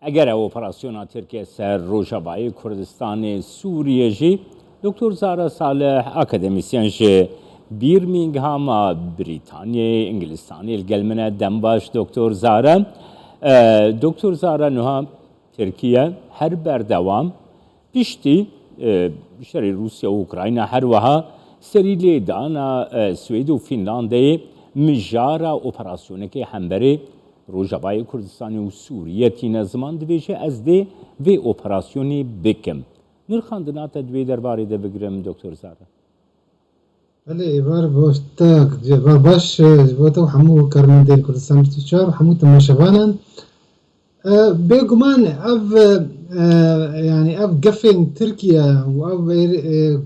اگر اپراسیونا ترکیه سر روجاوای کردستان سوریه جی دکتر زارا صالح اکادمیسین جی بیرمینگهام بریتانیا انگلستانی الگلمنه دنباش دکتر زارا نها ترکیه هر بردوام پشتی شری روسیا و اوکراین هر وها سریلی دانا سوئد و فنلاندی مجارا اپراسیونه که همبری روجاوای کردستان و سوریه تین زمان دویشه از ده و اپراسیونی بکم نرخاندنات دوی درباره ده بگرم دکتر زارا بله بار باشتاق بار باش بوده و همو کارمندان کردستان بتشار همو تماشاوانن بيجمان يعني قفن تركيا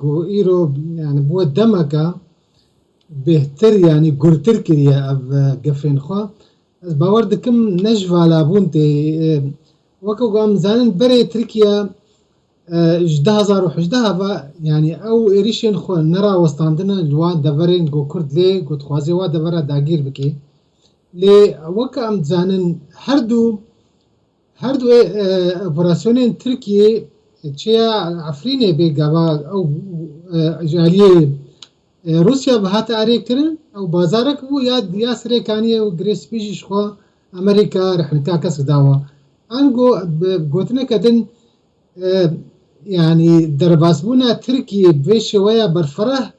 جو إيرو يعني بود دمكا بهتر يعني قر تركيا قفن خوا از باور دكم نجف على بونتي وكو قام زانن بري تركيا جده زارو حجده با يعني او إريشين خو نرا وستاندنا الوان دفرين جو كرد لي جو تخوازي وا دفرا داگير بكي لي وكا ام زانن هر دو اپراسیون ترکیه چه عفرینه بگاوا او جالیه روسیا به هات آری کرن او بازارک بو یا سری کانیه و گریس بیجش خو امریکا رحمتا کس داوا انگو گوتنه کدن يعني درباسبونا تركي بيش ويا برفره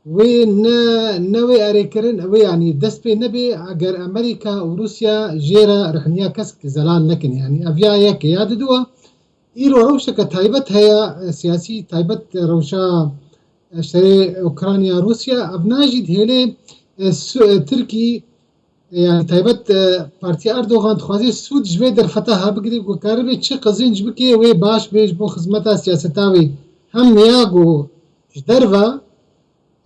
نوي أريكرن أو يعني دسبي نبي أجر أمريكا وروسيا جيرا رحنيا كسك زلال لكن يعني أفيا يك ياد دوا إيرو روشة كتايبت هي سياسي تايبت روشة شري أوكرانيا روسيا أبناجد هيلي تركي يعني تايبت بارتي أردوغان تخوازي سود جوي در فتح بقدي وكاربي تشي قزين جبكي وي باش بيج بو خدمتا سياستاوي هم ياغو جدرفا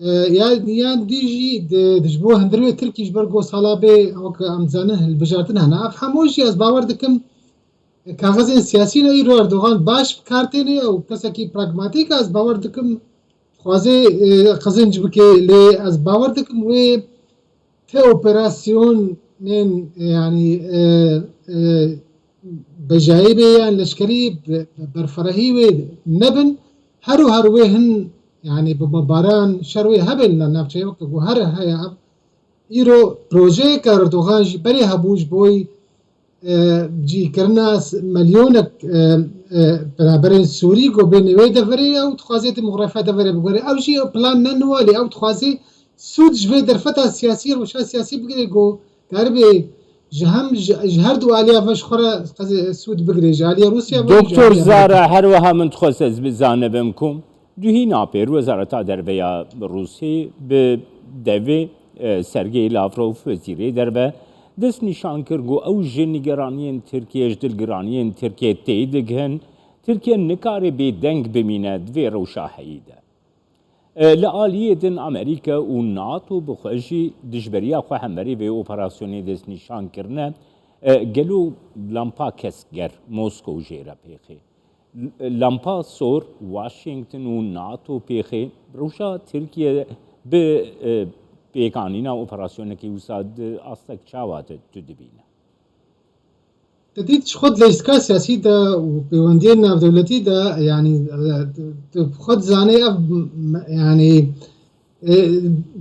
یا دیجی دجبو هندروی ترکیش برگو سالابه او که امزانه البجارتن هنا افهموشی از باور دکم کاغذ سیاسی نه ایرو اردوغان باش کارتینه او کسا کی پراگماتیک از باور دکم خوازه قزنج بکه لی از باور دکم وی ته اپراسیون نین يعني بجايبه يعني لشكري برفرهي نبن هرو هن يعني بمباران شروي هبل لنفسه وقت وهر هيا إيرو بروجي كاردوغان جي بري هبوش بوي جي كرناس مليونك برابرين سوري جو بين ويدا فري أو تخازيت مغرفة دفري بقولي أو جي بلان ننوالي أو تخازي سود جوي درفتا سياسي وشا سياسي بقولي جو كاربي جهم جهردو عليها فش خرا سود بقولي جالية روسيا دكتور زارا هر وها من تخصص بزانبمكم دوهی ناپیر وزارت دربیا روسی به دوی سرگی لاوروف وزیری دربه دست نشان کرد او جنگرانین ترکیه جدلگرانین ترکیه تیدگهن ترکیه نکاری به دنگ بمینه دوی روشاهی ده لعالیه دن امریکا و ناتو بخوشی دجبریا خو همبری به اپراسیونی دست نشان کرنه گلو لامپا کسگر موسکو جیره پیخی لامپا سور واشنگتن و ناتو پیخی روشا ترکیه به پیکانینا اپراسیونه که وساد استک چاوات تو دبینه تدید خود لشکا سیاسی دا و پیوندین ناف دولتی دا يعني خود زانه يعني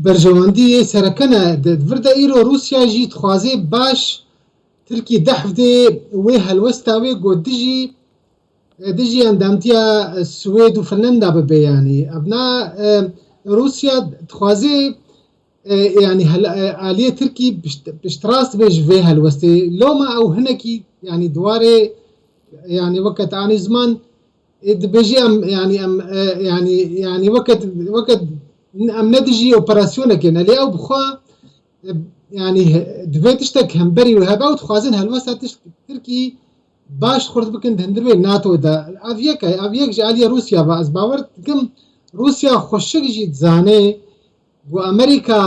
برجواندی سرکنه ورده ایرو روسیا جی تخوازی باش ترکی دحف دی وی هلوستاوی گود دجي اندامتيا السويد وفنلندا ببياني ابناء روسيا تخوازي يعني آلية تركي بشتراست بيج فيها الوستي لو ما او هنكي يعني دواري يعني وقت اني زمان بيجي ام يعني ام يعني وقت ام ندجي اوبراسيونك يعني لي او بخوا يعني دفيتشتك همبري وهبا وتخوازن هالوسط تركي باش خورد بکن دندروی ناتو دا اویک جالی روسیا با از باور کم روسیا خوشک جید زانه و امریکا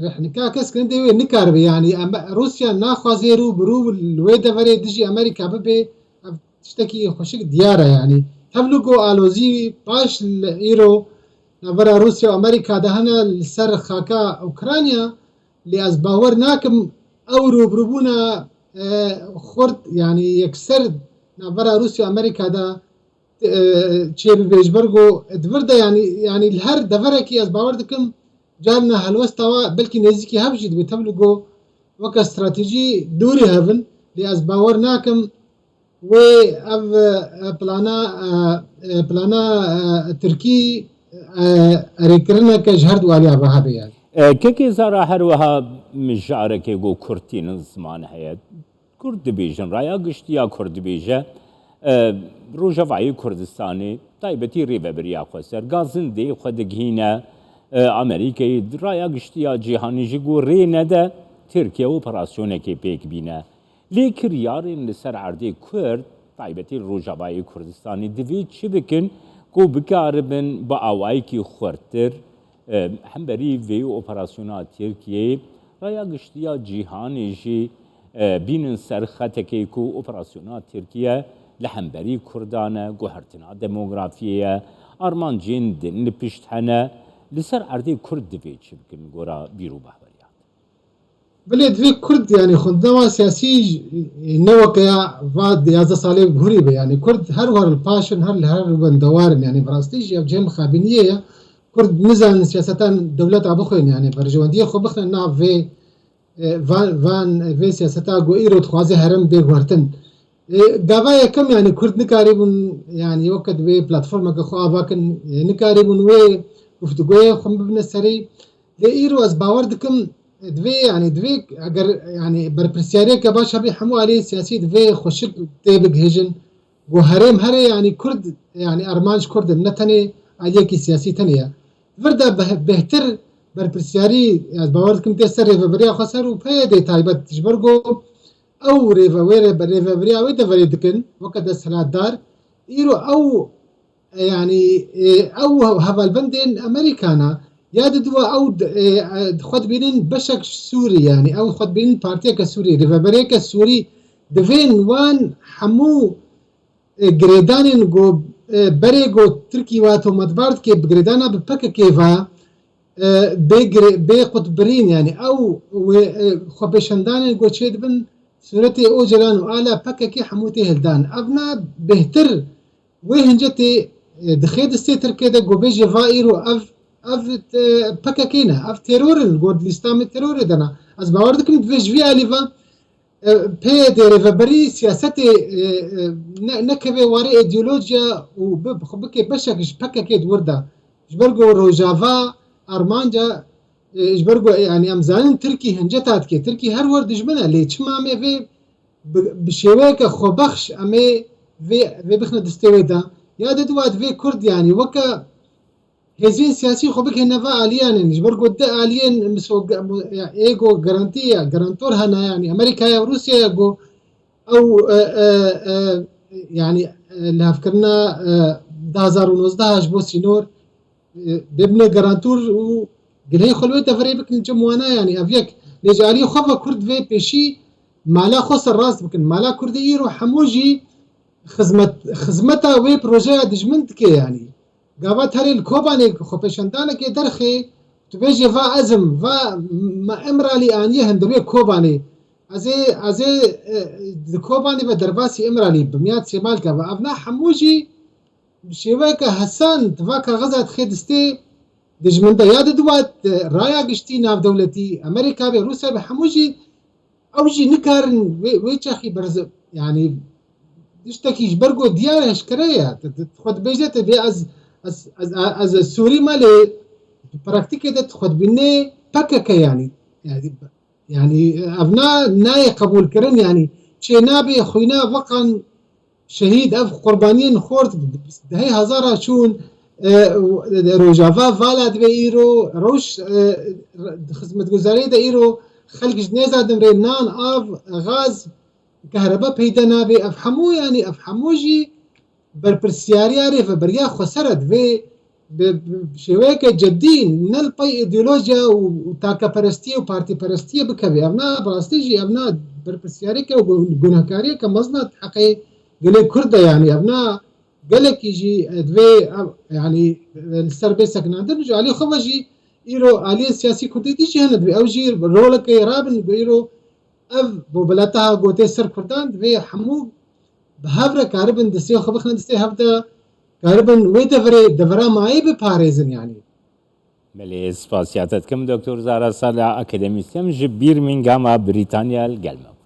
رحنکا کس کنده وی نکار بی يعني روسیا ناخوازی رو برو الوی دفره دجی امریکا ببی تشتکی خوشک دیاره يعني تبلغو آلوزی باش ایرو نبرا روسیا و امریکا دهنا لسر خاکا اوکرانیا لی از باور ناکم او رو بروبونا خورد يعني يكسر نافرا روسيا أمريكا دا تشيب بيجبرغو دفردا يعني الهر دفركي از باور دكم جالنا هلوستوا بلكي نزيكي هبجد بتبلغو وكا استراتيجي دوري هفن لي از باور ناكم و اف بلانا تركي ريكرنا كجهرد واليا بهابي يعني كيكي زارا هروها مجارك يقو كورتين الزمان هيا كرد بيجن رايا قشتيا كرد بيجا روجافاي كردستاني تايبتي ريبا بريا خسر غازن دي خدقهينا امريكا رايا قشتيا جيهاني جيقو رينا دا تركيا اوبراسيونكي بيك بينا ليكر يارين لسر عردي كرد تايبتي روجافاي كردستاني دفي چي بكن كو بكاربن با اوايكي خورتر همبری وی اپراسیونات ترکیه رایا گشتیا جیهانی جی بینن سر خطکی کو اپراسیونات ترکیه لهمبری کردانه گوهرتنا دموگرافیه آرمان جین دن پشت هنه لسر عردی کرد دوی چی بکن گورا بیرو بحبریات بلي دوی كرد يعني خندما سياسي نوكا فاد 11 سالي بهوري يعني كرد هر الباشن هر بندوارن يعني براستيج يا جيم خابينيه كرد نزل سياستان دولت ابوخين يعني برجوانديه خو بخنا نا في فان في سياستا جو ايرو تخوازي هرم دي غورتن داوايا كم يعني كرد نكاريبون يعني وقت في بلاتفورم كخو اباكن نكاريبون وي گفتگوی خم بنسري لايرو از باور دكم دوی يعني دوی اگر يعني برپرسیاری که باش هبی حمو علي سياسي دوی خوشك تيبك هيجن جو هرم هري يعني كرد يعني ارمانج كرد نتني عليه كي سياسي تنيا فردا بهتر برپرسیاری از باور دكم تسر ريفابريا خسر و پيدي تايبت تجبرگو او ريفابريا ويدا فريدكن وقت السلات دار ايرو او يعني او هذا البندين امريكانا يا دوا او خد بينن بشك سوري يعني او خد بينن بارتي كسوري ريفابريك السوري دفين وان حمو جريدانين جو بريغو تركي واتو مدبارت كي بجريدانا ببكا كيفا بي قطبرين يعني او خبشندان جو تشيد بن سورتي او جلان وآلا بكا كي حموتي هلدان ابنا بهتر وهنجتي دخيد السيتر كده جو بيجي فايرو اف بكا كينا اف تيرورن قد الاسلام التيرور دنا از باوردك متفيج فيها ليفا بيد ريفابري سياستي نكبه واري ايديولوجيا وبخبكي بشكش بكا كيد وردا جبرغو روجافا ارمانجا جبرغو يعني امزان تركي هنجتات كي تركي هر ورد جبنا لي تشمامي في بشيويك خوبخش امي في بخنا دستويدا يا دوات في كرد يعني وكا هزين سياسي خبك هنفا عليان جبرغو دا عليان مسو ايغو جرانتور هنا يعني امريكا يا روسيا يغو او يعني اللي فكرنا 2019 بو سينور بابن جرانتور و قلهي خلوه تفريبك الجموانا يعني افيك لجالي خفا كرد في بيشي مالا خسر راس بكن مالا كرد ايرو حموجي خزمتا وی پروژه دجمنت که يعني قابت هري الكوباني خوبشندانه که درخي تبيجي فا ازم فا ما امرالي انيه هندبي كوباني ازي الكوباني بدرباسي امرالي بميات سيمال كفا ابنا حموجي بشيوكا حسان تفاكا غزات خيدستي دجمنتا ياد دوات رايا قشتي ناف دولتي امريكا بروسيا بحموجي اوجي نكارن ويتشاخي برز يعني اشتكي جبرغو ديار هشكريا خد بيجت بي از السوري مالي براكتيكي خد بيني بكك يعني ابناء ناي قبول كرن يعني شي نابي خوينا وقن شهيد اف قربانيين خورت هي هزارة شون روجافا فالاد بيرو روش خدمت گزاري دا ايرو خلق جنيزة دمرين نان اف غاز كهرباء بيدا نابي افحمو يعني افحموجي برپرسیاری عارف بریا خسرت في بشويك جدين نلقي ايديولوجيا وتاكا برستيه وبارتي برستيه بكبي ابنا براستيجي ابنا برپرسیاری كا وجناكاري كمصنع حقي قلي كرده يعني ابنا قالك يجي دوي يعني السربي سكنان درجو علي خفجي ايرو علي سياسي كردي ديجي هنا دوي اوجي رولك رابن بيرو اف بوبلاتها قوتي سر كردان دوي حمو بهافرا كاربن دسي خو بخنا دسي هفدا كاربن وي دفرا ماي بپاريزن يعني بله سپاسیاتت کم دکتر زارا سالا اکادمیسیم جبیر من گاما بریتانیا گلمم